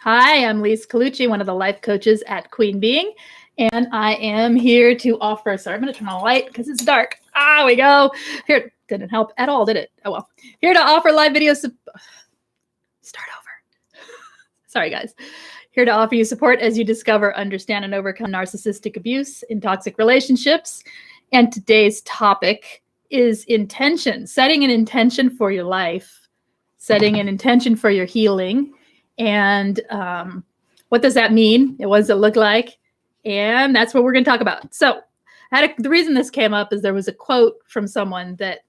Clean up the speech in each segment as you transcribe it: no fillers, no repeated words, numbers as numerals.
Hi, I'm Lise Colucci, one of the life coaches at Queen Being, and I am here to offer. Sorry, I'm going to turn on the light because it's dark. Ah, we go. Here, didn't help at all, did it? Oh well. Here to offer live video. Start over. Sorry, guys. Here to offer you support as you discover, understand, and overcome narcissistic abuse in toxic relationships. And today's topic is intention, setting an intention for your life, setting an intention for your healing. And what does that mean? What does it look like? And that's what we're going to talk about. So the reason this came up is there was a quote from someone that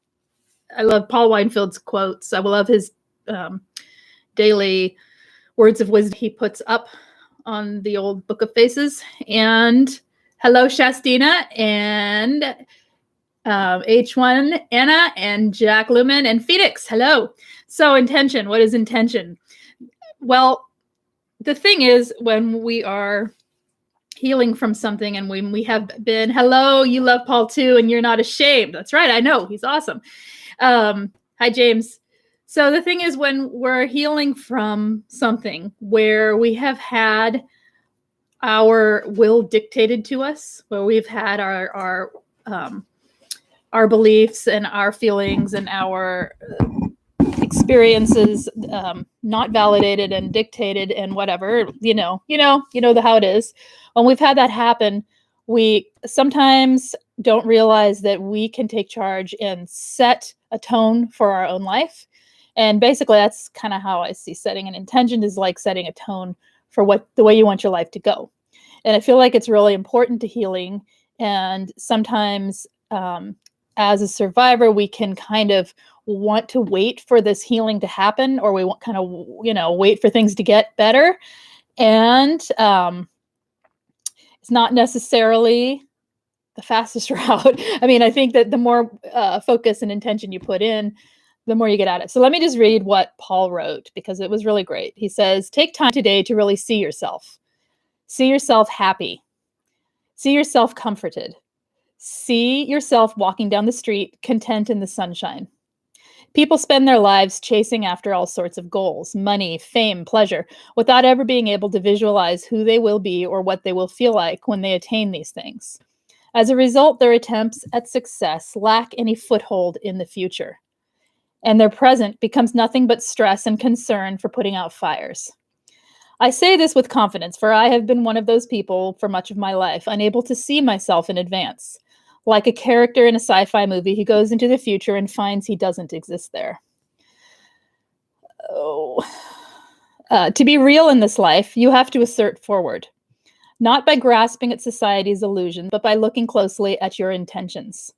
I love, Paul Weinfeld's quotes. I love his daily words of wisdom he puts up on the old Book of Faces. And hello, Shastina, and H1 Anna, and Jack Lumen, and Phoenix. Hello. So intention. What is intention? Well, the thing is, when we are healing from something and when we have been, hello, you love Paul too, and you're not ashamed. That's right. I know. He's awesome. Hi, James. So the thing is, when we're healing from something where we have had our will dictated to us, where we've had our beliefs and our feelings and our experiences not validated and dictated and whatever, you know how it is. When we've had that happen, we sometimes don't realize that we can take charge and set a tone for our own life. And basically, that's kind of how I see setting an intention, is like setting a tone for the way you want your life to go. And I feel like it's really important to healing. And sometimes as a survivor, we can kind of want to wait for this healing to happen, or we want kind of, wait for things to get better. And it's not necessarily the fastest route. I mean, I think that the more focus and intention you put in, the more you get at it. So let me just read what Paul wrote, because it was really great. He says, take time today to really see yourself. See yourself happy. See yourself comforted. See yourself walking down the street, content in the sunshine. People spend their lives chasing after all sorts of goals, money, fame, pleasure, without ever being able to visualize who they will be or what they will feel like when they attain these things. As a result, their attempts at success lack any foothold in the future, and their present becomes nothing but stress and concern for putting out fires. I say this with confidence, for I have been one of those people for much of my life, unable to see myself in advance. Like a character in a sci-fi movie, he goes into the future and finds he doesn't exist there. To be real in this life, you have to assert forward, not by grasping at society's illusion, but by looking closely at your intentions.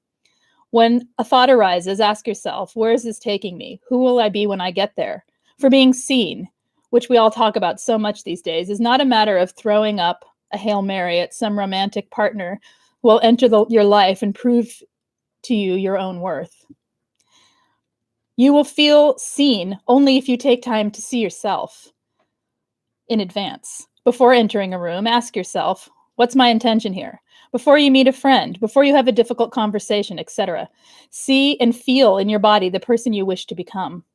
When a thought arises, ask yourself, where is this taking me? Who will I be when I get there? For being seen, which we all talk about so much these days, is not a matter of throwing up a Hail Mary at some romantic partner who will enter your life and prove to you your own worth. You will feel seen only if you take time to see yourself in advance. Before entering a room, ask yourself, what's my intention here? Before you meet a friend, before you have a difficult conversation, etc. See and feel in your body the person you wish to become.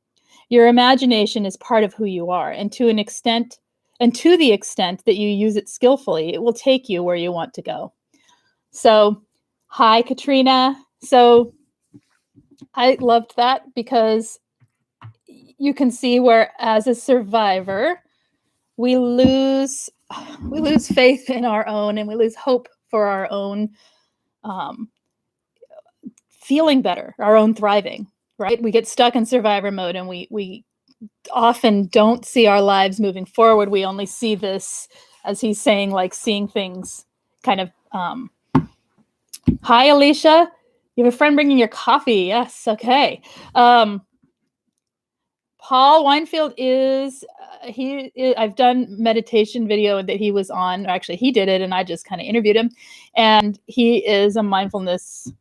Your imagination is part of who you are, and to the extent that you use it skillfully, it will take you where you want to go. So, hi, Katrina. So I loved that, because you can see where, as a survivor, we lose faith in our own, and we lose hope for our own feeling better, our own thriving, right? We get stuck in survivor mode, and we often don't see our lives moving forward. We only see this, as he's saying, like seeing things kind of, hi, Alicia. You have a friend bringing your coffee. Yes. Okay. Paul Weinfeld is, I've done meditation video that he was on, or actually he did it, and I just kind of interviewed him. And he is a mindfulness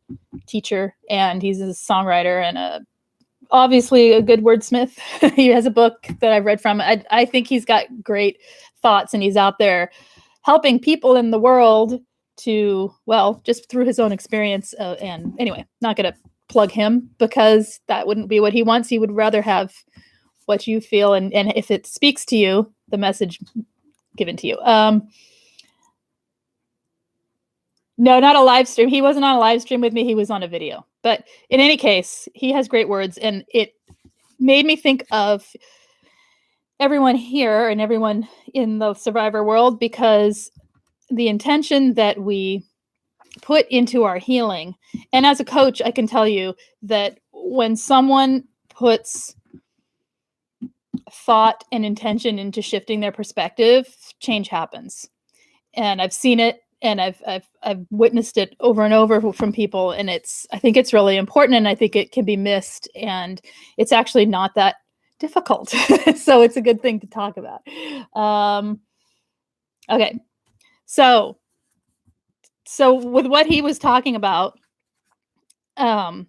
teacher, and he's a songwriter and obviously a good wordsmith. He has a book that I've read from. I think he's got great thoughts, and he's out there helping people in the world to, well, just through his own experience. And anyway, not going to plug him, because that wouldn't be what he wants. He would rather have what you feel. And if it speaks to you, the message given to you. No, not a live stream. He wasn't on a live stream with me. He was on a video. But in any case, he has great words, and it made me think of everyone here and everyone in the survivor world, because the intention that we put into our healing, and as a coach, I can tell you that when someone puts thought and intention into shifting their perspective, change happens. And I've seen it, and I've witnessed it over and over from people, and I think it's really important, and I think it can be missed, and it's actually not that difficult. So it's a good thing to talk about. Okay. So with what he was talking about, how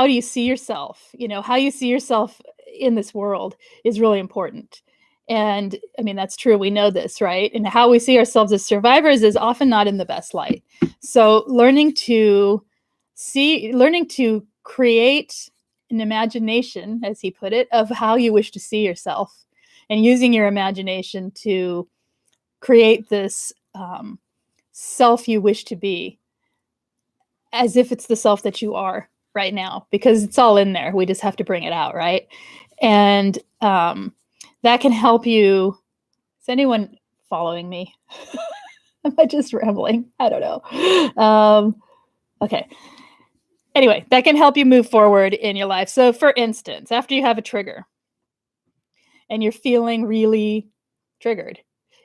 do you see yourself? How you see yourself in this world is really important. And I mean, that's true. We know this, right? And how we see ourselves as survivors is often not in the best light. So learning to create an imagination, as he put it, of how you wish to see yourself, and using your imagination to create this self you wish to be, as if it's the self that you are right now, because it's all in there. We just have to bring it out, right? And that can help you. Is anyone following me? Am I just rambling? I don't know. Okay. Anyway, that can help you move forward in your life. So for instance, after you have a trigger and you're feeling really triggered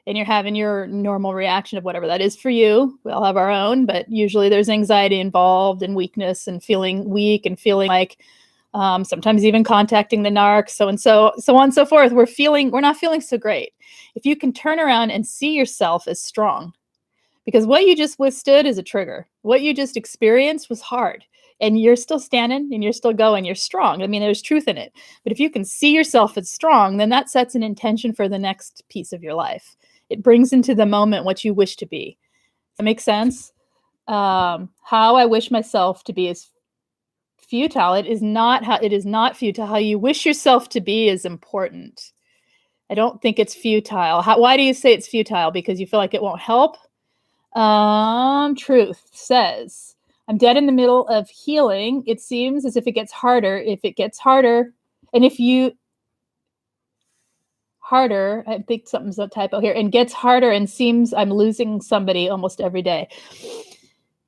and you're having your normal reaction of whatever that is for you, we all have our own, but usually there's anxiety involved and weakness and feeling weak and feeling like sometimes even contacting the narc, so on and so forth. We're not feeling so great. If you can turn around and see yourself as strong, because what you just withstood is a trigger. What you just experienced was hard, and you're still standing and you're still going. You're strong. I mean, there's truth in it. But if you can see yourself as strong, then that sets an intention for the next piece of your life. It brings into the moment what you wish to be. Does that make sense? How I wish myself to be is futile. It is not futile. How you wish yourself to be is important. I don't think it's futile. Why do you say it's futile? Because you feel like it won't help? Truth says, I'm dead in the middle of healing. It seems as if it gets harder. If it gets harder, and if you harder, I think something's a typo here, and gets harder, and seems I'm losing somebody almost every day,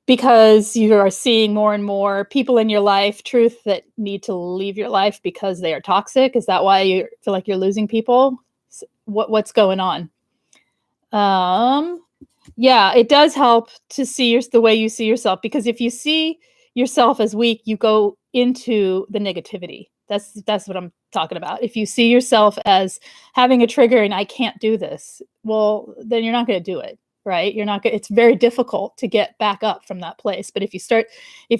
because you are seeing more and more people in your life, truth, that need to leave your life because they are toxic. Is that why you feel like you're losing people? What's going on? Yeah, it does help to see the way you see yourself, because if you see yourself as weak, you go into the negativity. That's what I'm talking about. If you see yourself as having a trigger and I can't do this, well, then you're not going to do it, right? It's very difficult to get back up from that place. But if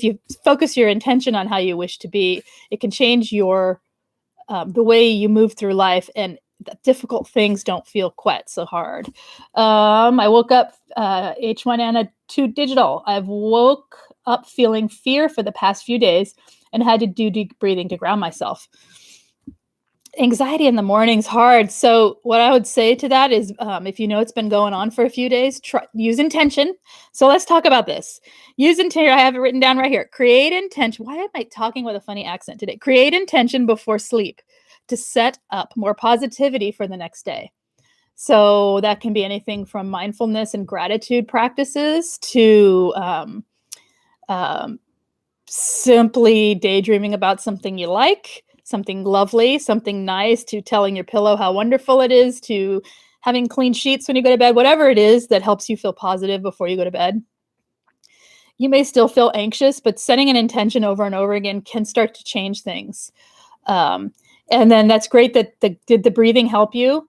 you focus your intention on how you wish to be, it can change the way you move through life, and the difficult things don't feel quite so hard. I woke up H1 Anna 2 digital. I've woke up feeling fear for the past few days and had to do deep breathing to ground myself. Anxiety in the morning's hard. So what I would say to that is, if you know it's been going on for a few days, use intention. So let's talk about this. Use intention. I have it written down right here. Create intention. Why am I talking with a funny accent today? Create intention before sleep to set up more positivity for the next day. So that can be anything from mindfulness and gratitude practices to simply daydreaming about something you like, something lovely, something nice, to telling your pillow how wonderful it is, to having clean sheets when you go to bed, whatever it is that helps you feel positive before you go to bed. You may still feel anxious, but setting an intention over and over again can start to change things. And then that's great that did the breathing help you?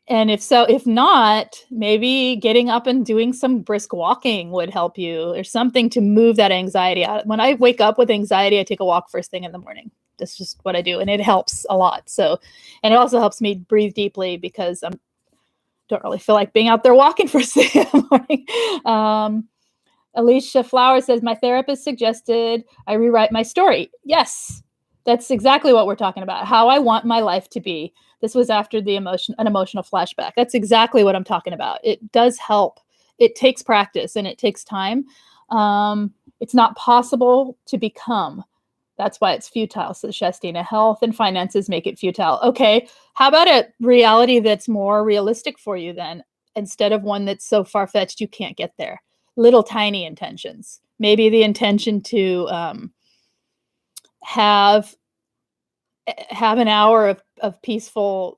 And if so, if not, maybe getting up and doing some brisk walking would help you, or something to move that anxiety out. When I wake up with anxiety, I take a walk first thing in the morning. That's just what I do. And it helps a lot. So, and it also helps me breathe deeply, because I don't really feel like being out there walking first thing in the morning. Alicia Flower says, my therapist suggested I rewrite my story. Yes, That's exactly what we're talking about. How I want my life to be. This was after an emotional flashback. That's exactly what I'm talking about. It does help. It takes practice and it takes time. It's not possible to become. That's why it's futile, says Shastina. Health and finances make it futile. Okay, how about a reality that's more realistic for you then, instead of one that's so far-fetched you can't get there? Little tiny intentions. Maybe the intention to have an hour of peaceful,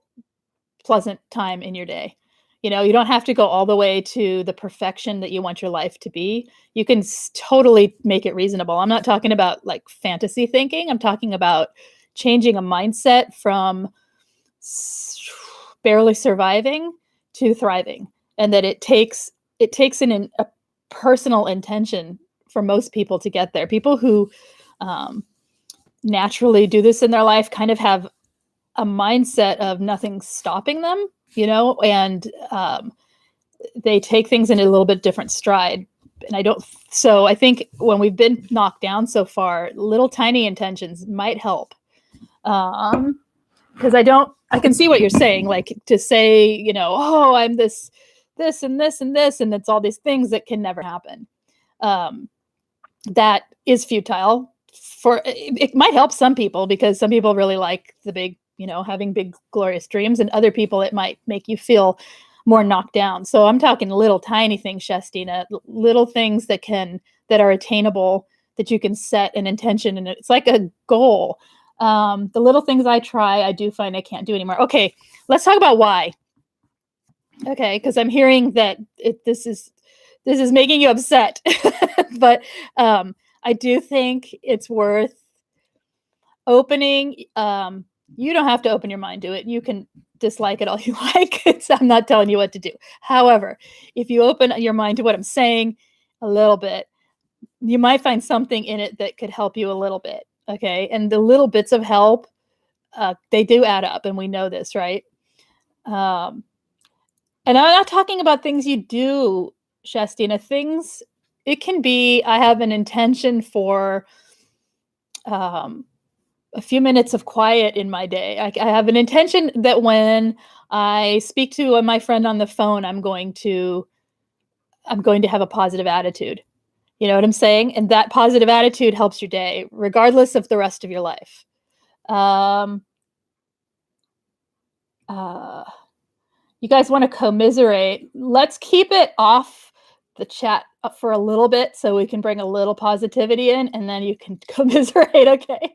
pleasant time in your day. You know, you don't have to go all the way to the perfection that you want your life to be. You can totally make it reasonable. I'm not talking about like fantasy thinking. I'm talking about changing a mindset from barely surviving to thriving, and that it takes a personal intention for most people to get there. People who naturally do this in their life kind of have a mindset of nothing stopping them, you know, and they take things in a little bit different stride. And I think when we've been knocked down so far, little tiny intentions might help. Because I can see what you're saying, like to say, you know, oh, I'm this and this and this, and it's all these things that can never happen. That is futile. It might help some people, because some people really like the big, you know, having big glorious dreams, and other people it might make you feel more knocked down. So I'm talking little tiny things, Shastina, little things that are attainable, that you can set an intention, and it's like a goal. The little things I try, I do find I can't do anymore. Okay, let's talk about why. Okay, because I'm hearing that this is making you upset, but I do think it's worth opening. You don't have to open your mind to it. You can dislike it all you like. I'm not telling you what to do. However, if you open your mind to what I'm saying a little bit, you might find something in it that could help you a little bit. Okay, and the little bits of help, they do add up, and we know this, right? And I'm not talking about things you do, Shastina. Things, it can be, I have an intention for a few minutes of quiet in my day. I have an intention that when I speak to my friend on the phone, I'm going to have a positive attitude. You know what I'm saying? And that positive attitude helps your day, regardless of the rest of your life. You guys want to commiserate? Let's keep it off the chat for a little bit so we can bring a little positivity in, and then you can commiserate. Okay.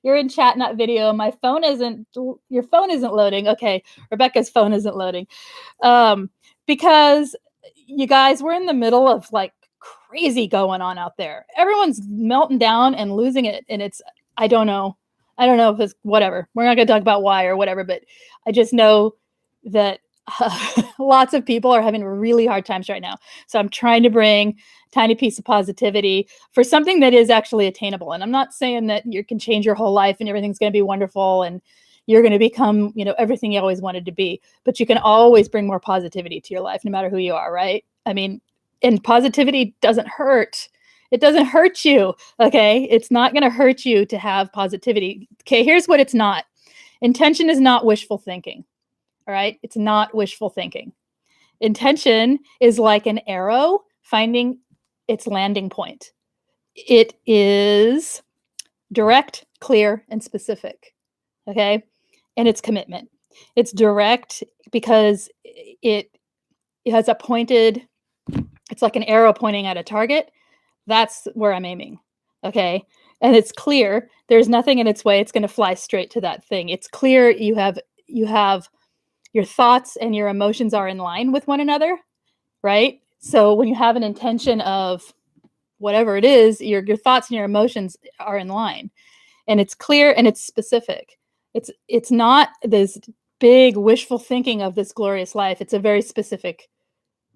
You're in chat, not video. Your phone isn't loading. Okay. Rebecca's phone isn't loading. Because you guys, we're in the middle of like crazy going on out there. Everyone's melting down and losing it. And I don't know if it's whatever. We're not going to talk about why or whatever, but I just know that lots of people are having really hard times right now. So I'm trying to bring a tiny piece of positivity for something that is actually attainable. And I'm not saying that you can change your whole life and everything's going to be wonderful and you're going to become, you know, everything you always wanted to be, but you can always bring more positivity to your life, no matter who you are, right? I mean, and positivity doesn't hurt. It doesn't hurt you, okay? It's not going to hurt you to have positivity. Okay, here's what it's not. Intention is not wishful thinking, all right? It's not wishful thinking. Intention is like an arrow finding its landing point. It is direct, clear, and specific, okay? And it's commitment. It's direct because it has a pointed, it's like an arrow pointing at a target. That's where I'm aiming, okay? And it's clear. There's nothing in its way. It's going to fly straight to that thing. It's clear. You have your thoughts and your emotions are in line with one another, right? So when you have an intention of whatever it is, your thoughts and your emotions are in line, and it's clear and it's specific. It's not this big wishful thinking of this glorious life. It's a very specific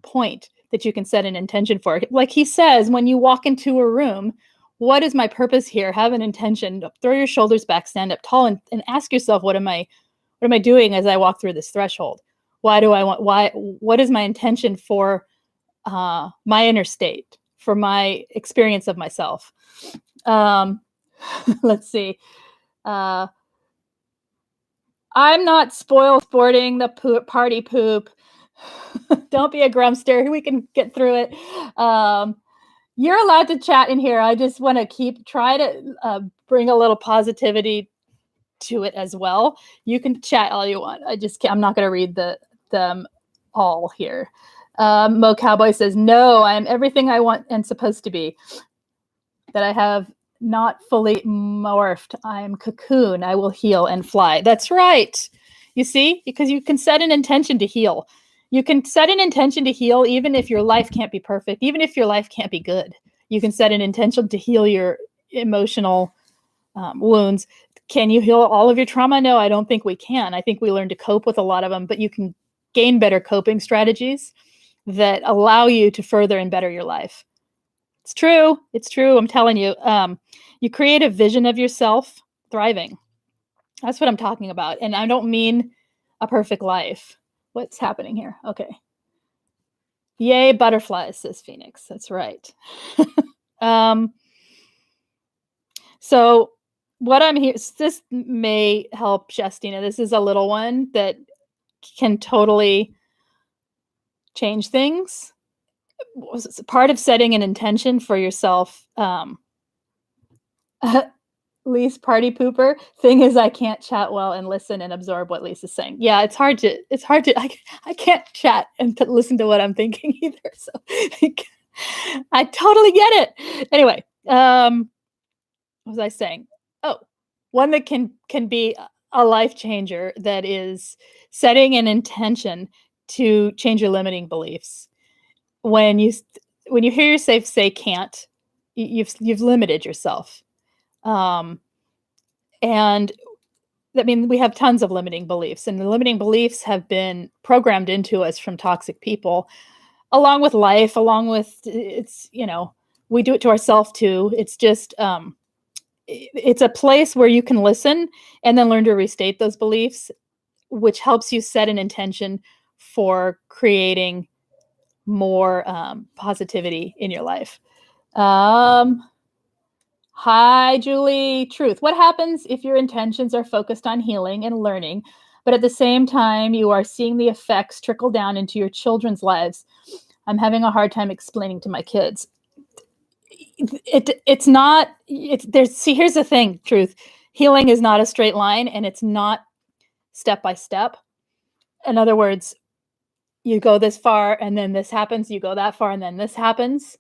point that you can set an intention for. Like he says, when you walk into a room, what is my purpose here? Have an intention. Throw your shoulders back, stand up tall, and ask yourself, what am I doing as I walk through this threshold? What is my intention for my inner state, for my experience of myself? Let's see. Uh, I'm not sporting the party poop. Don't be a grumster. We can get through it. You're allowed to chat in here. I just want to try to bring a little positivity to it as well. You can chat all you want. I'm not going to read them all here. Mo Cowboy says, no, I am everything I want and supposed to be. That I have not fully morphed. I am cocoon. I will heal and fly. That's right. You see, because you can set an intention to heal. You can set an intention to heal even if your life can't be perfect, even if your life can't be good. You can set an intention to heal your emotional wounds. Can you heal all of your trauma? No, I don't think we can. I think we learn to cope with a lot of them, but you can gain better coping strategies that allow you to further and better your life. It's true. It's true. I'm telling you. You create a vision of yourself thriving. That's what I'm talking about. And I don't mean a perfect life. What's happening here? Okay. Yay, butterflies, says Phoenix. That's right. So what I'm here, this may help Justina. This is a little one that can totally change things. Part of setting an intention for yourself. Lise party pooper. Thing is, I can't chat well and listen and absorb what Lisa's saying. Yeah, it's hard to, I can't chat and listen to what I'm thinking either. So I totally get it. Anyway, what was I saying? Oh, one that can be a life changer, that is setting an intention to change your limiting beliefs. When you hear yourself say can't, you've limited yourself. And I mean, we have tons of limiting beliefs, and the limiting beliefs have been programmed into us from toxic people, along with life, along with we do it to ourselves too. It's just, it's a place where you can listen and then learn to restate those beliefs, which helps you set an intention for creating more positivity in your life. Hi, Julie. Truth. What happens if your intentions are focused on healing and learning, but at the same time, you are seeing the effects trickle down into your children's lives? I'm having a hard time explaining to my kids. Here's the thing, Truth. Healing is not a straight line, and it's not step by step. In other words, you go this far and then this happens, you go that far and then this happens.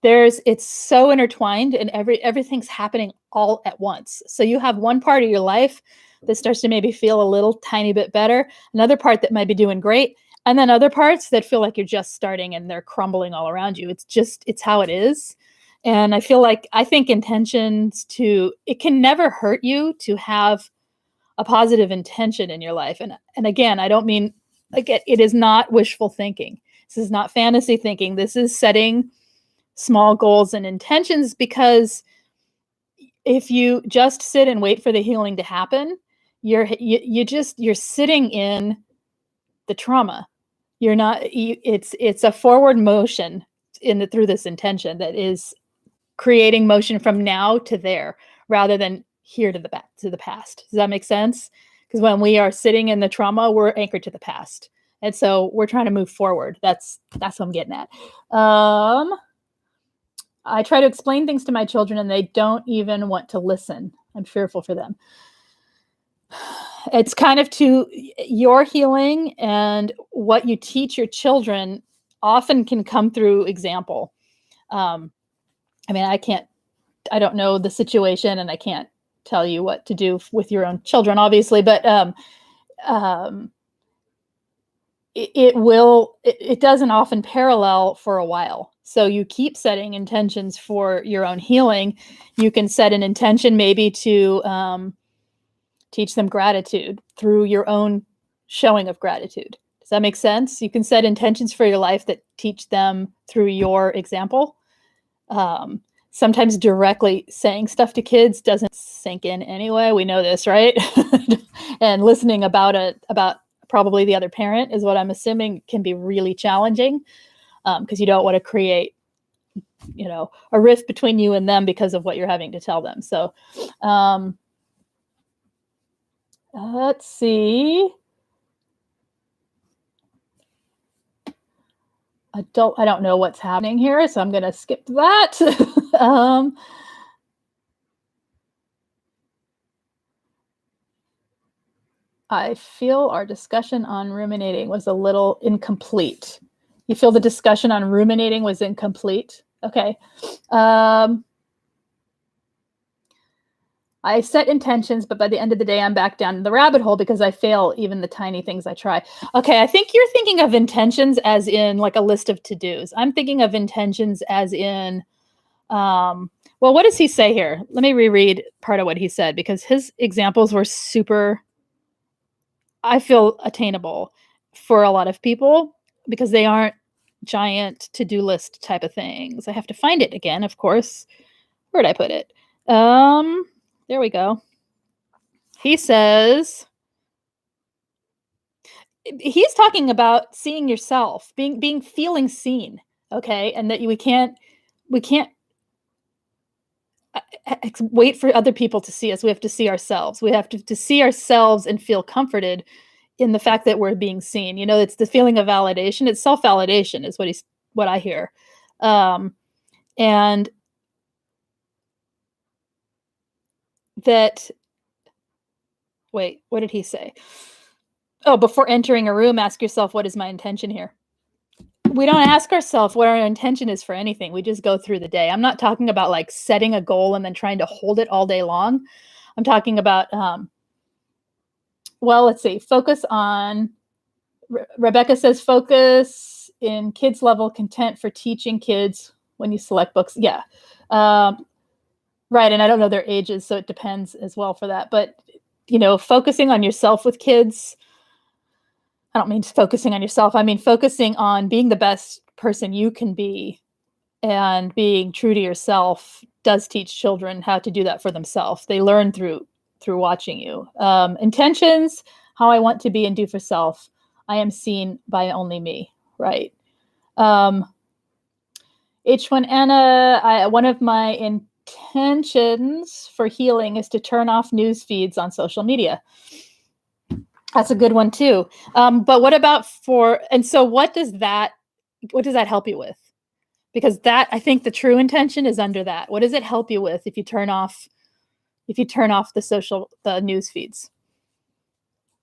It's so intertwined, and everything's happening all at once. So you have one part of your life that starts to maybe feel a little tiny bit better, another part that might be doing great, and then other parts that feel like you're just starting and they're crumbling all around you. It's how it is. And I think intentions it can never hurt you to have a positive intention in your life. And again, I don't mean, it is not wishful thinking. This is not fantasy thinking. This is setting small goals and intentions, because if you just sit and wait for the healing to happen, you're sitting in the trauma. You're not, it's a forward motion through this intention that is creating motion from now to there, rather than here to the past. Does that make sense? Because when we are sitting in the trauma, we're anchored to the past. And so we're trying to move forward. That's what I'm getting at. I try to explain things to my children and they don't even want to listen. I'm fearful for them. It's kind of to your healing, and what you teach your children often can come through example. I mean, I don't know the situation, and I can't tell you what to do with your own children, obviously, but it doesn't often parallel for a while. So you keep setting intentions for your own healing. You can set an intention maybe to teach them gratitude through your own showing of gratitude. Does that make sense? You can set intentions for your life that teach them through your example. Sometimes directly saying stuff to kids doesn't sink in anyway. We know this, right? And listening about probably the other parent is what I'm assuming can be really challenging, because you don't want to create a rift between you and them because of what you're having to tell them. So, let's see. I don't know what's happening here, so I'm going to skip that. I feel our discussion on ruminating was a little incomplete. You feel the discussion on ruminating was incomplete? Okay. I set intentions, but by the end of the day, I'm back down in the rabbit hole because I fail even the tiny things I try. Okay, I think you're thinking of intentions as in like a list of to-dos. I'm thinking of intentions as in, well, what does he say here? Let me reread part of what he said because his examples were super, I feel, attainable for a lot of people because they aren't giant to-do list type of things. I have to find it again, of course. Where'd I put it? There we go. He says, he's talking about seeing yourself, feeling seen, okay? And that we can't wait for other people to see us. We have to see ourselves. We have to see ourselves and feel comforted in the fact that we're being seen. It's the feeling of validation. It's self-validation is what I hear. And that, wait, what did he say? Oh, before entering a room, ask yourself, what is my intention here? We don't ask ourselves what our intention is for anything. We just go through the day. I'm not talking about like setting a goal and then trying to hold it all day long. I'm talking about, well, let's see, focus on, Rebecca says, focus in kids level content for teaching kids when you select books. Yeah. Right. And I don't know their ages, so it depends as well for that. But, focusing on yourself with kids, I don't mean focusing on yourself. I mean, focusing on being the best person you can be and being true to yourself does teach children how to do that for themselves. They learn through watching you. Intentions, how I want to be and do for self. I am seen by only me, right? H1 Anna, one of my intentions for healing is to turn off news feeds on social media. That's a good one too. But what about and so what does that help you with? Because that, I think the true intention is under that. What does it help you with if you turn off the news feeds?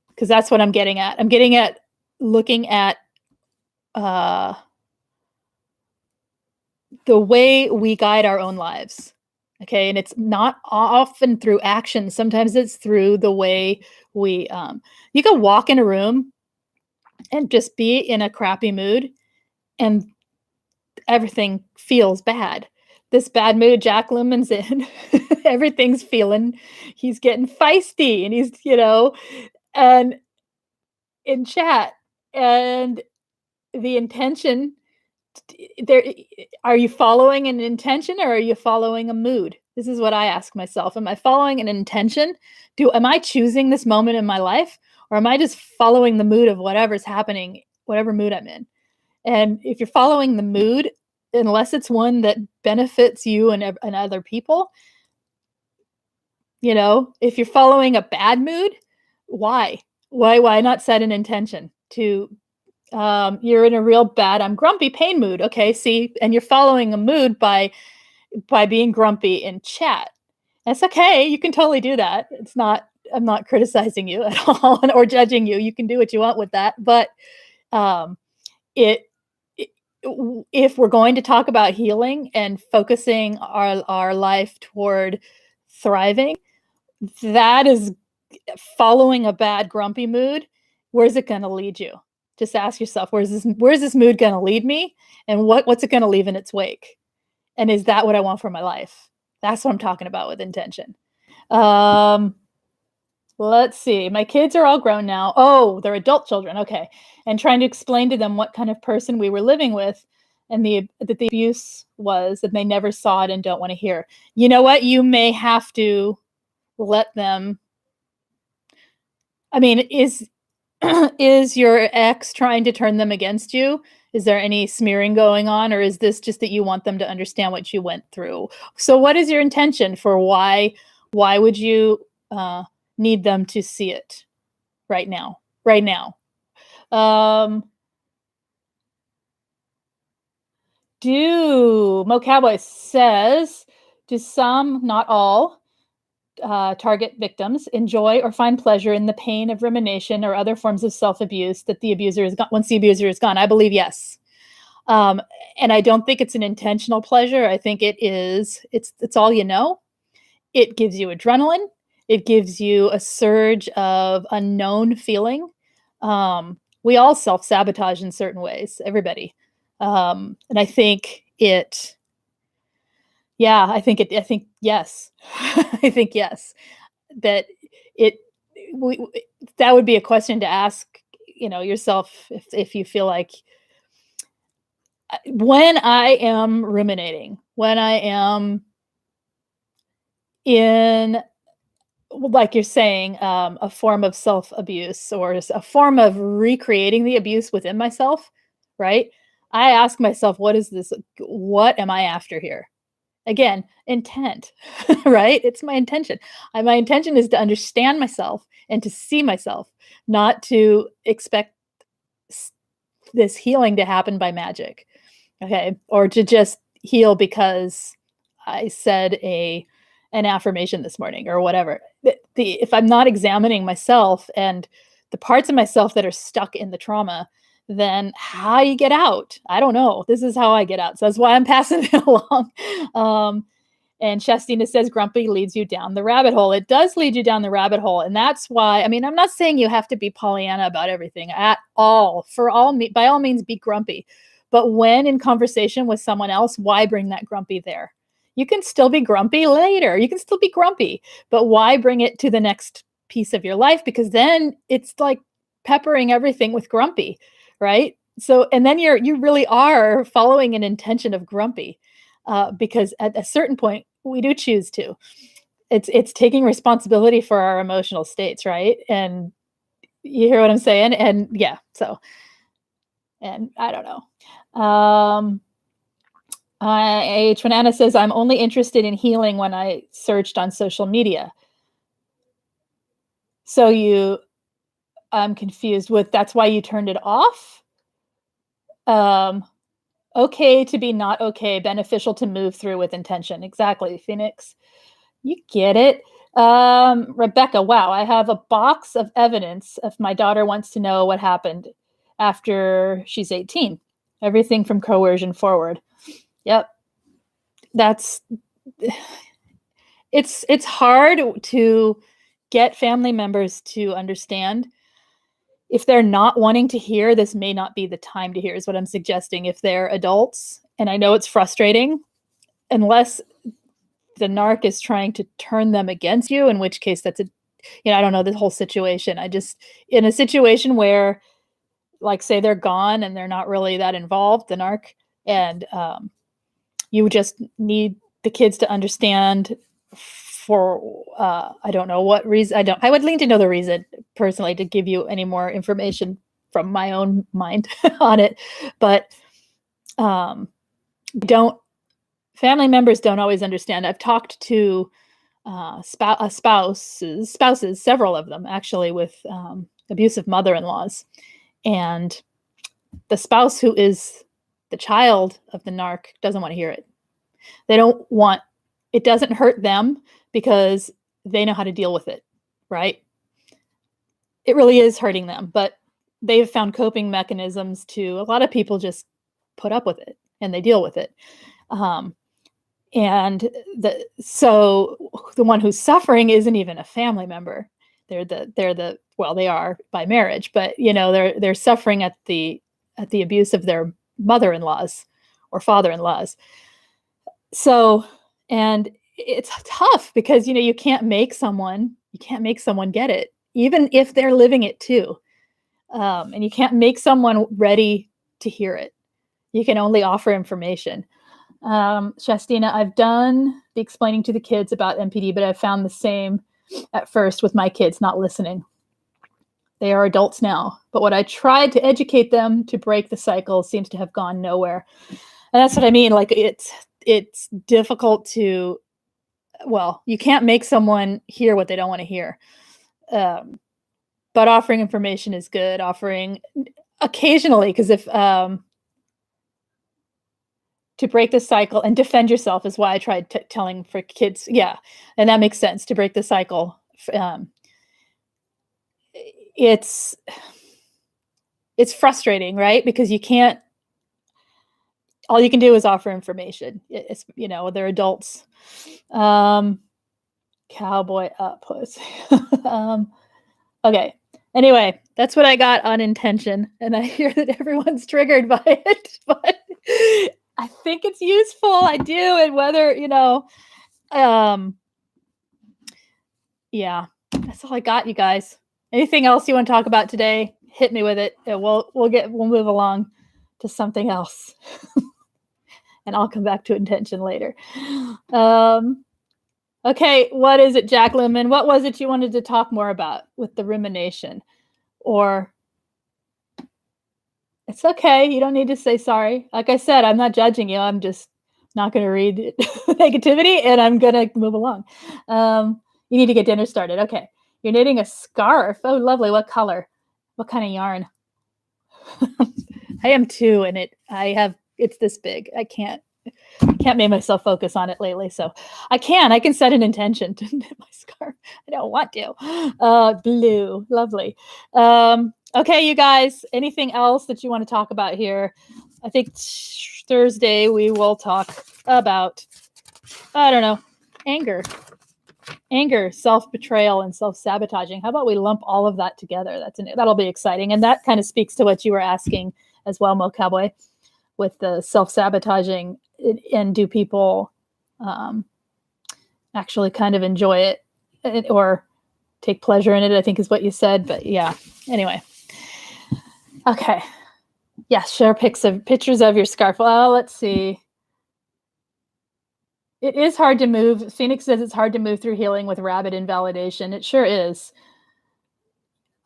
Because that's what I'm getting at. I'm getting at looking at the way we guide our own lives. Okay. And it's not often through action. Sometimes it's through the way we, you can walk in a room and just be in a crappy mood and everything feels bad. This bad mood Jack Lemon's in, everything's he's getting feisty and he's, and in chat, and the intention there, are you following an intention or are you following a mood? This is what I ask myself. Am I following an intention? Am I choosing this moment in my life, or am I just following the mood of whatever's happening, whatever mood I'm in? And if you're following the mood, unless it's one that benefits you and other people, if you're following a bad mood, why not set an intention to, you're in a real bad, I'm grumpy pain mood. Okay. See, and you're following a mood by being grumpy in chat. That's okay. You can totally do that. I'm not criticizing you at all or judging you. You can do what you want with that. But, if we're going to talk about healing and focusing our life toward thriving, that is following a bad grumpy mood. Where's it going to lead you? Just ask yourself, where's this mood going to lead me, and what's it going to leave in its wake? And is that what I want for my life? That's what I'm talking about with intention. Let's see. My kids are all grown now. Oh, they're adult children. Okay. And trying to explain to them what kind of person we were living with and that the abuse was, that they never saw it and don't want to hear. You know what? You may have to let them. I mean, is your ex trying to turn them against you? Is there any smearing going on, or is this just that you want them to understand what you went through? So what is your intention for why would you need them to see it right now? Right now. Mo Cowboy says, do some, not all, target victims enjoy or find pleasure in the pain of rumination or other forms of self-abuse that the abuser is gone once the abuser is gone? I believe yes. And I don't think it's an intentional pleasure. I think it's all you know. It gives you adrenaline. It gives you a surge of unknown feeling. We all self-sabotage in certain ways, everybody. And I think yes. I think yes. I think yes. That it, that would be a question to ask, yourself if you feel like, when I am ruminating, when I am in, like you're saying, a form of self-abuse or a form of recreating the abuse within myself, right? I ask myself, what is this? What am I after here? Again, intent, right? It's my intention. My intention is to understand myself and to see myself, not to expect this healing to happen by magic. Okay. Or to just heal because I said an affirmation this morning or whatever. If I'm not examining myself and the parts of myself that are stuck in the trauma, then how you get out? I don't know. This is how I get out. So that's why I'm passing it along. And Shastina says grumpy leads you down the rabbit hole. It does lead you down the rabbit hole. And that's why, I'm not saying you have to be Pollyanna about everything at all. By all means, be grumpy. But when in conversation with someone else, why bring that grumpy there? You can still be grumpy later. You can still be grumpy, but why bring it to the next piece of your life? Because then it's like peppering everything with grumpy, right? So, and then you really are following an intention of grumpy, because at a certain point we do choose to. It's taking responsibility for our emotional states, right? And you hear what I'm saying? And yeah, so, and I don't know. Anna says, I'm only interested in healing when I searched on social media. So I'm confused with, that's why you turned it off? Okay to be not okay, beneficial to move through with intention. Exactly, Phoenix. You get it. Rebecca, wow, I have a box of evidence if my daughter wants to know what happened after she's 18. Everything from coercion forward. Yep. It's hard to get family members to understand. If they're not wanting to hear, this may not be the time to hear, is what I'm suggesting. If they're adults, and I know it's frustrating, unless the narc is trying to turn them against you, in which case that's I don't know the whole situation. In a situation where, like, say they're gone and they're not really that involved, the narc, and you just need the kids to understand for I don't know what reason. I would lean to know the reason personally to give you any more information from my own mind on it. But family members don't always understand. I've talked to spouses, several of them actually, with abusive mother-in-laws, and the spouse who is the child of the narc doesn't want to hear it. It doesn't hurt them because they know how to deal with it, right? It really is hurting them, but they've found coping mechanisms a lot of people just put up with it and they deal with it. So the one who's suffering isn't even a family member. They are by marriage, but they're suffering at the abuse of their mother-in-laws or father-in-laws. So, and it's tough because you can't make someone get it, even if they're living it too. And you can't make someone ready to hear it. You can only offer information. Shastina, I've done the explaining to the kids about MPD, but I've found the same at first with my kids not listening. They are adults now. But what I tried to educate them to break the cycle seems to have gone nowhere. And that's what I mean. Like it's difficult to, well, you can't make someone hear what they don't want to hear. But offering information is good. Offering occasionally, because if to break the cycle and defend yourself is why I tried telling for kids. Yeah, and that makes sense, to break the cycle. It's frustrating, right? Because you can't. All you can do is offer information. It's, they're adults. Cowboy up. Okay. Anyway, that's what I got on intention, and I hear that everyone's triggered by it, but I think it's useful. I do, and whether yeah, that's all I got, you guys. Anything else you want to talk about today? Hit me with it, and we'll move along to something else, and I'll come back to intention later. Okay, what is it, Jack Lemon? What was it you wanted to talk more about with the rumination? Or it's okay. You don't need to say sorry. Like I said, I'm not judging you. I'm just not going to read negativity, and I'm going to move along. You need to get dinner started. Okay. You're knitting a scarf. Oh, lovely. What color? What kind of yarn? I am too, and it's this big. I can't make myself focus on it lately. So I can set an intention to knit my scarf. I don't want to. Blue. Lovely. Okay, you guys, anything else that you want to talk about here? I think Thursday we will talk about, I don't know, anger, self-betrayal, and self-sabotaging. How about we lump all of that together? That'll be exciting. And that kind of speaks to what you were asking as well, Mo Cowboy, with the self-sabotaging. And do people actually kind of enjoy it or take pleasure in it, I think is what you said. But yeah, anyway. Okay. Yes, share pictures of your scarf. Well, let's see. It is hard to move. Phoenix says it's hard to move through healing with rabid invalidation. It sure is.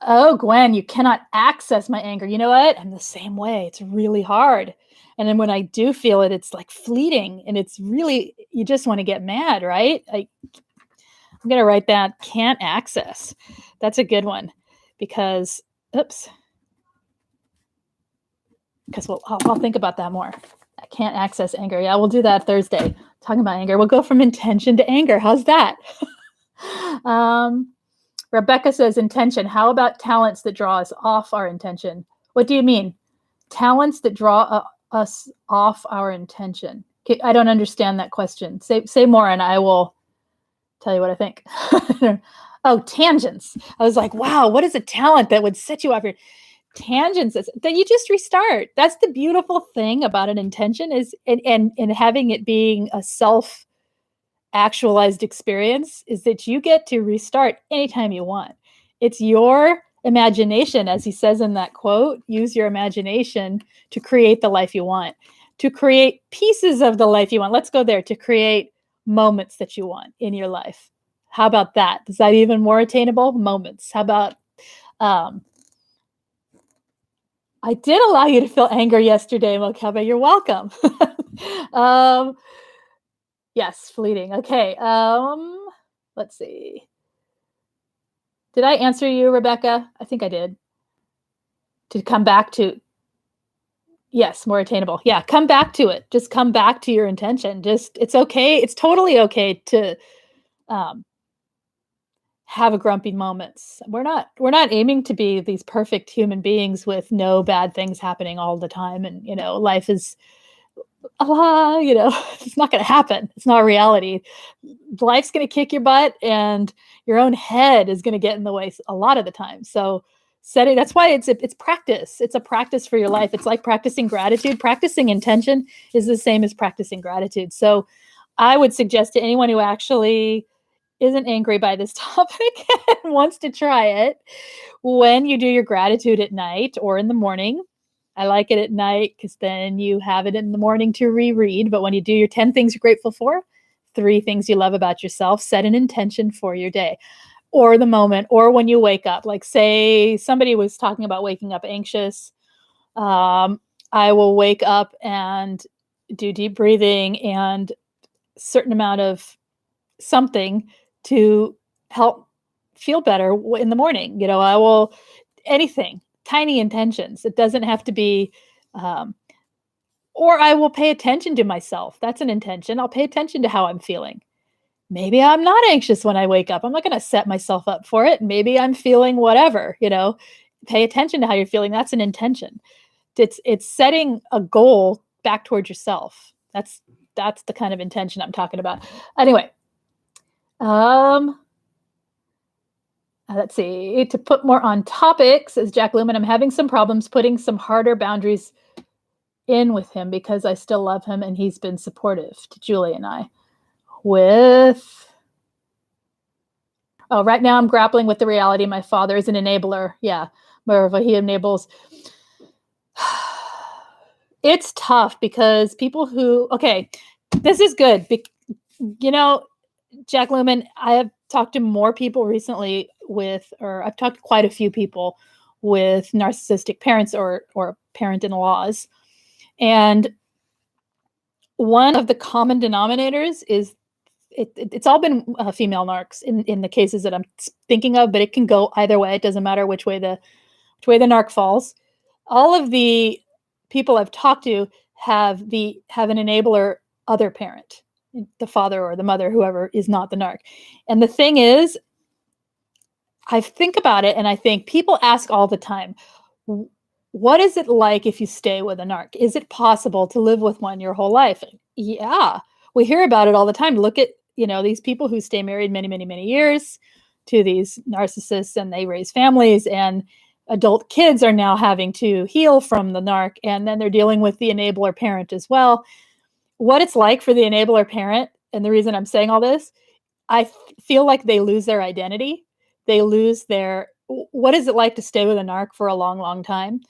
Oh, Gwen, you cannot access my anger. You know what? I'm the same way. It's really hard. And then when I do feel it, it's like fleeting, and it's really, you just want to get mad, right? I'm going to write that, can't access. That's a good one because, I'll think about that more. I can't access anger. Yeah, we'll do that Thursday. Talking about anger. We'll go from intention to anger. How's that? Rebecca says intention. How about talents that draw us off our intention? What do you mean? Talents that draw us off our intention. Okay, I don't understand that question. Say more and I will tell you what I think. Oh, tangents. I was like, wow, what is a talent that would set you off your tangents? Then you just restart. That's the beautiful thing about an intention is and having it being a self-actualized experience is that you get to restart anytime you want. It's your imagination, as he says in that quote, use your imagination to create the life you want, to create pieces of the life you want. Let's go there, to create moments that you want in your life. How about that? Is that even more attainable? Moments. How about, I did allow you to feel anger yesterday, Mokaba. You're welcome. Yes, fleeting. Okay. Let's see. Did I answer you, Rebecca? I think I did. To come back to, yes, more attainable. Yeah, come back to it. Just come back to your intention. It's okay. It's totally okay to have grumpy moments. We're not aiming to be these perfect human beings with no bad things happening all the time. And, life is, it's not going to happen. It's not reality. Life's going to kick your butt and your own head is going to get in the way a lot of the time. So that's why it's practice. It's a practice for your life. It's like practicing gratitude. Practicing intention is the same as practicing gratitude. So I would suggest to anyone who actually isn't angry by this topic and wants to try it, when you do your gratitude at night or in the morning, I like it at night because then you have it in the morning to reread. But when you do your 10 things you're grateful for, 3 things you love about yourself, set an intention for your day. or the moment, or when you wake up. Like, say somebody was talking about waking up anxious. I will wake up and do deep breathing and certain amount of something to help feel better in the morning. You know, I will anything, tiny intentions. It doesn't have to be, um, or I will pay attention to myself. That's an intention. I'll pay attention to how I'm feeling. Maybe I'm not anxious when I wake up. I'm not going to set myself up for it. Maybe I'm feeling whatever, you know. Pay attention to how you're feeling. That's an intention. It's setting a goal back towards yourself. That's the kind of intention I'm talking about. Anyway, um let's see. To put more on topic, says Jack Lumen, I'm having some problems putting some harder boundaries in with him because I still love him and he's been supportive to Julie and I. Right now I'm grappling with the reality my father is an enabler. Yeah, Merva, he enables. It's tough because people who, okay, this is good. You know, Jack Lumen, I have talked to more people recently or I've talked to quite a few people with narcissistic parents or parent-in-laws. And one of the common denominators is it's all been female narcs in the cases that I'm thinking of, but it can go either way. It doesn't matter which way the narc falls. All of the people I've talked to have an enabler other parent, the father or the mother, whoever is not the narc. And the thing is, I think about it and I think people ask all the time, what is it like if you stay with a narc? Is it possible to live with one your whole life? Yeah, we hear about it all the time. Look at, these people who stay married many, many, many years to these narcissists, and they raise families, and adult kids are now having to heal from the narc, and then they're dealing with the enabler parent as well. What it's like for the enabler parent, and the reason I'm saying all this, I feel like they lose their identity. They lose what is it like to stay with a narc for a long, long time?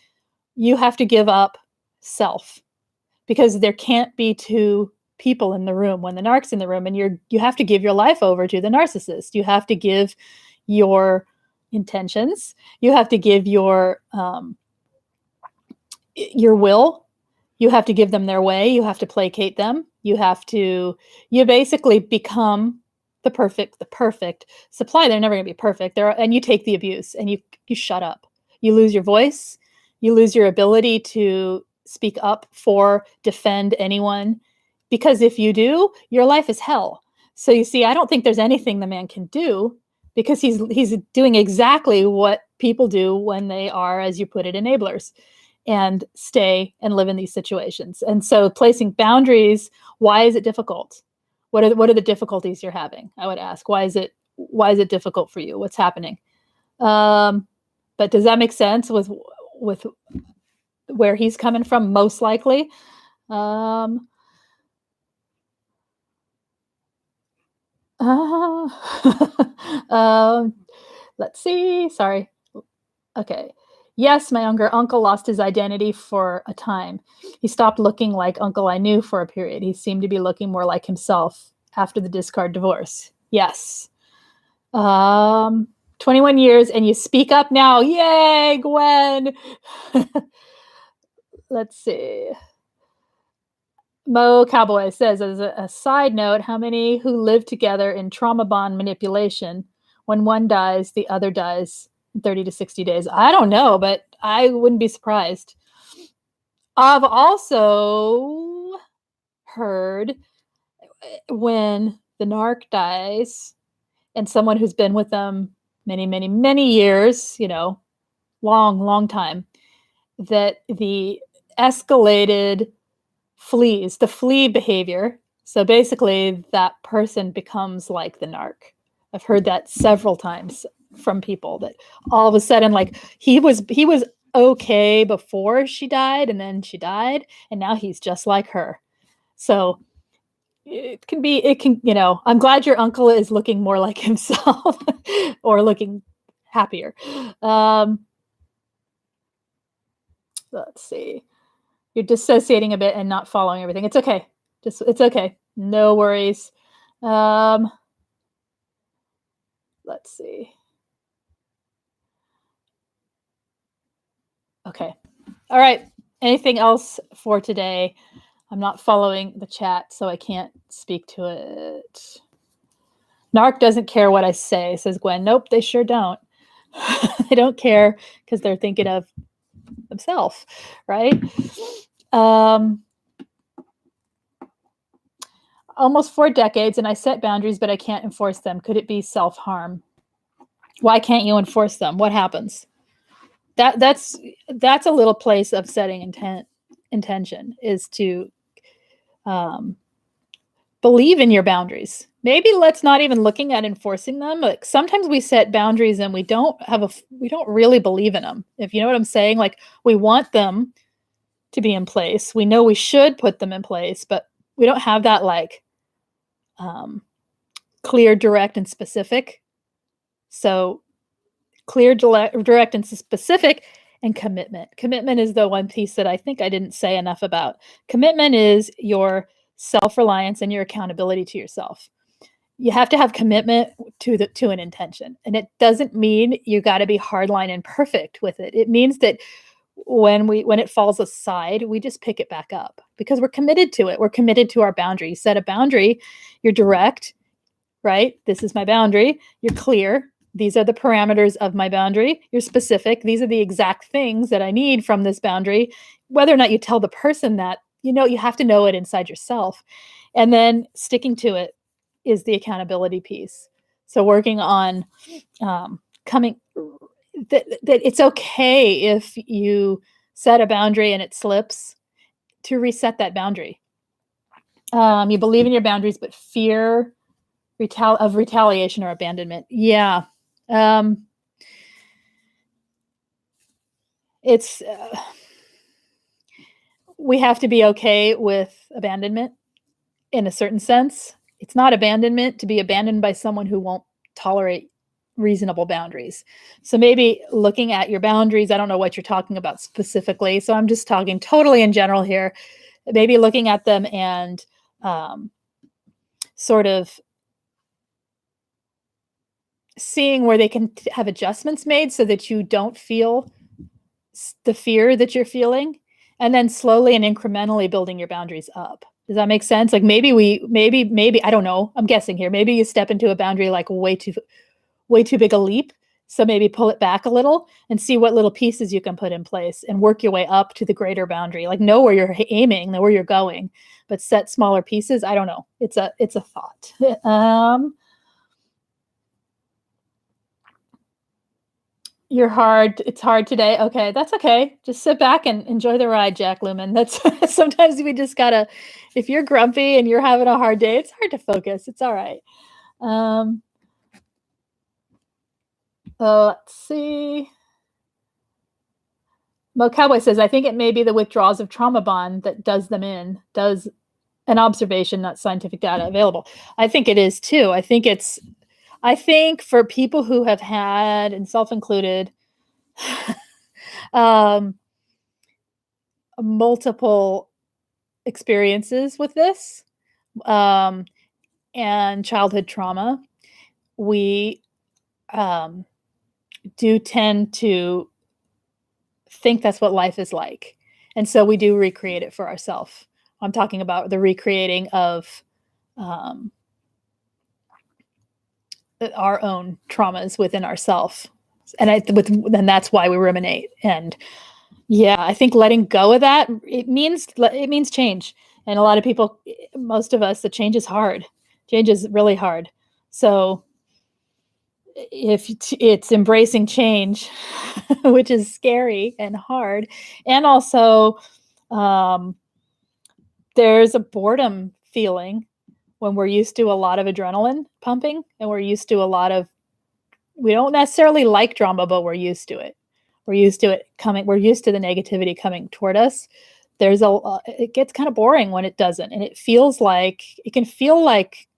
You have to give up self, because there can't be two people in the room when the narc's in the room, and you have to give your life over to the narcissist. You have to give your intentions. You have to give your will. You have to give them their way. You have to placate them. You basically become the perfect supply. They're never going to be perfect. And you take the abuse and you shut up. You lose your voice. You lose your ability to speak up for, defend anyone, because if you do, your life is hell. So you see, I don't think there's anything the man can do, because he's doing exactly what people do when they are, as you put it, enablers, and stay and live in these situations. And so placing boundaries, why is it difficult? What are the difficulties you're having? I would ask, why is it difficult for you? What's happening? But does that make sense with where he's coming from? Most likely. Let's see. Sorry. Okay. Yes, my younger uncle lost his identity for a time. He stopped looking like uncle I knew for a period. He seemed to be looking more like himself after the discard divorce. Yes. 21 years and you speak up now. Yay, Gwen. Let's see. Mo Cowboy says, as a side note, how many who live together in trauma bond manipulation, when one dies, the other dies in 30 to 60 days? I don't know, but I wouldn't be surprised. I've also heard when the narc dies and someone who's been with them many, many, many years, long, long time, that the escalated the flea behavior. So basically that person becomes like the narc. I've heard that several times from people, that all of a sudden, like, he was okay before she died, and then she died, and now he's just like her. So it can, I'm glad your uncle is looking more like himself or looking happier. Let's see. You're dissociating a bit and not following everything. It's okay. It's okay. No worries. Let's see. Okay. All right. Anything else for today? I'm not following the chat, so I can't speak to it. Narc doesn't care what I say, says Gwen. Nope, they sure don't. They don't care because they're thinking of themselves, right? Almost 4 decades, and I set boundaries, but I can't enforce them. Could it be self-harm? Why can't you enforce them? What happens? That's a little place of setting intention, is to believe in your boundaries. Maybe let's not even looking at enforcing them. Like sometimes we set boundaries and we don't really believe in them. If you know what I'm saying, like we want them to be in place. We know we should put them in place, but we don't have that like clear, direct, and specific. So clear, direct, and specific, and commitment. Commitment is the one piece that I think I didn't say enough about. Commitment is your self-reliance and your accountability to yourself. You have to have commitment to an intention. And it doesn't mean you got to be hardline and perfect with it. It means that when it falls aside, we just pick it back up because we're committed to it. We're committed to our boundary. You set a boundary, you're direct, right? This is my boundary. You're clear. These are the parameters of my boundary. You're specific. These are the exact things that I need from this boundary. Whether or not you tell the person that, you have to know it inside yourself. And then sticking to it is the accountability piece. So working on that it's okay if you set a boundary and it slips, to reset that boundary. You believe in your boundaries, but fear of retaliation or abandonment. Yeah. It's we have to be okay with abandonment in a certain sense. It's not abandonment to be abandoned by someone who won't tolerate reasonable boundaries. So maybe looking at your boundaries, I don't know what you're talking about specifically, so I'm just talking totally in general here. Maybe looking at them and sort of seeing where they can have adjustments made so that you don't feel the fear that you're feeling, and then slowly and incrementally building your boundaries up. Does that make sense? Like maybe I don't know, I'm guessing here. Maybe you step into a boundary like way too big a leap. So maybe pull it back a little and see what little pieces you can put in place and work your way up to the greater boundary. Like know where you're aiming, know where you're going, but set smaller pieces. I don't know. It's a thought. It's hard today. Okay, that's okay. Just sit back and enjoy the ride, Jack Lumen. That's sometimes we just gotta, if you're grumpy and you're having a hard day, it's hard to focus. It's all right. Let's see. Mo Cowboy says, I think it may be the withdrawals of trauma bond that does an observation, not scientific data available. I think it is too. I think for people who have had, and self-included, multiple experiences with this, and childhood trauma, we do tend to think that's what life is like. And so we do recreate it for ourselves. I'm talking about the recreating of our own traumas within ourselves. And that's why we ruminate. And yeah, I think letting go of that, it means change. And a lot of people, most of us, the change is hard. Change is really hard. So if it's embracing change, which is scary and hard, and also there's a boredom feeling when we're used to a lot of adrenaline pumping, and we don't necessarily like drama, but we're used to it. We're used to it coming. We're used to the negativity coming toward us. It gets kind of boring when it doesn't, and it can feel like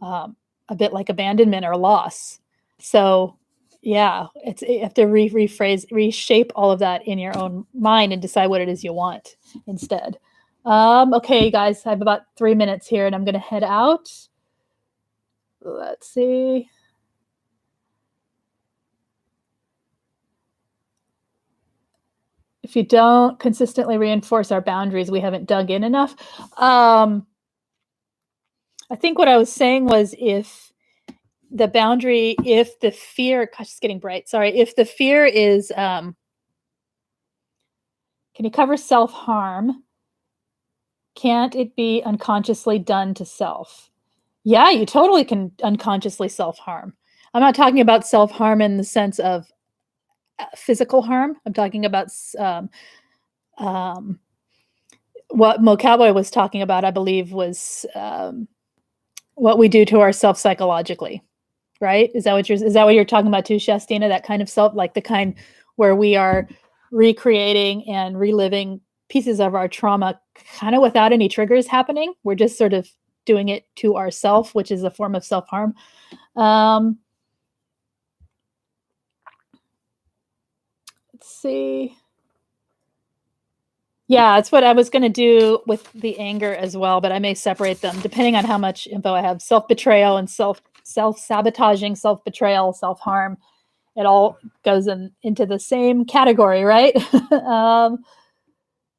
a bit like abandonment or loss. So yeah, you have to reshape all of that in your own mind and decide what it is you want instead. Okay, guys, I have about 3 minutes here and I'm going to head out. Let's see. if you don't consistently reinforce our boundaries, we haven't dug in enough. I think what I was saying was if the boundary, if the fear, gosh, it's getting bright. Sorry. If the fear is, can you cover self-harm? Can't it be unconsciously done to self? Yeah, you totally can unconsciously self-harm. I'm not talking about self-harm in the sense of physical harm. I'm talking about what Mo Cowboy was talking about, I believe, was what we do to ourselves psychologically. Right? Is that what you're talking about too, Shastina? That kind of self, like the kind where we are recreating and reliving pieces of our trauma kind of without any triggers happening. We're just sort of doing it to ourself, which is a form of self-harm. Let's see. Yeah, it's what I was going to do with the anger as well, but I may separate them depending on how much info I have. Self-betrayal and self-sabotaging, self-betrayal, self-harm. It all goes into the same category, right?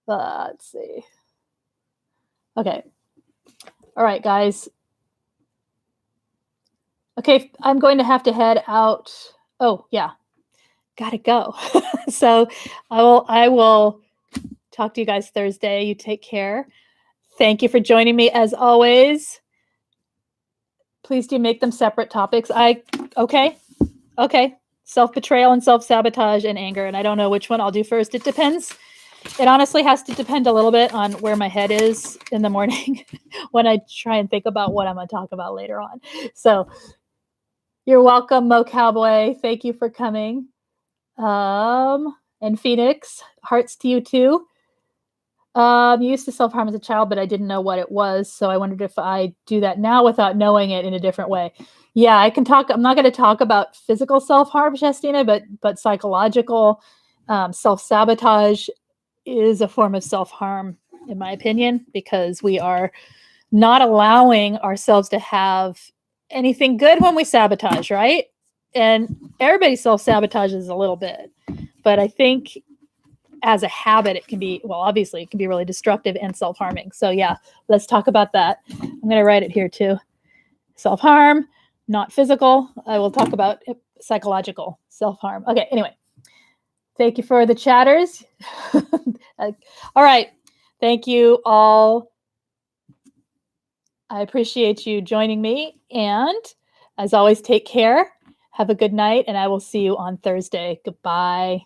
Let's see. Okay. All right, guys. Okay, I'm going to have to head out. Oh, yeah. Gotta go. So I will talk to you guys Thursday. You take care. Thank you for joining me as always. Please do make them separate topics. Okay. Self-betrayal and self-sabotage and anger. And I don't know which one I'll do first. It depends. It honestly has to depend a little bit on where my head is in the morning when I try and think about what I'm going to talk about later on. So you're welcome, Mo Cowboy. Thank you for coming. And Phoenix, hearts to you too. You used to self-harm as a child, but I didn't know what it was. So I wondered if I do that now without knowing it in a different way. Yeah, I can talk. I'm not going to talk about physical self-harm, Shastina, but psychological self-sabotage is a form of self-harm, in my opinion, because we are not allowing ourselves to have anything good when we sabotage, right? And everybody self-sabotages a little bit. But I think as a habit, it can be, well, obviously it can be really destructive and self-harming. So yeah, let's talk about that. I'm going to write it here too. Self-harm, not physical. I will talk about psychological self-harm. Okay, anyway. Thank you for the chatters. All right. Thank you all. I appreciate you joining me. And as always, take care. Have a good night. And I will see you on Thursday. Goodbye.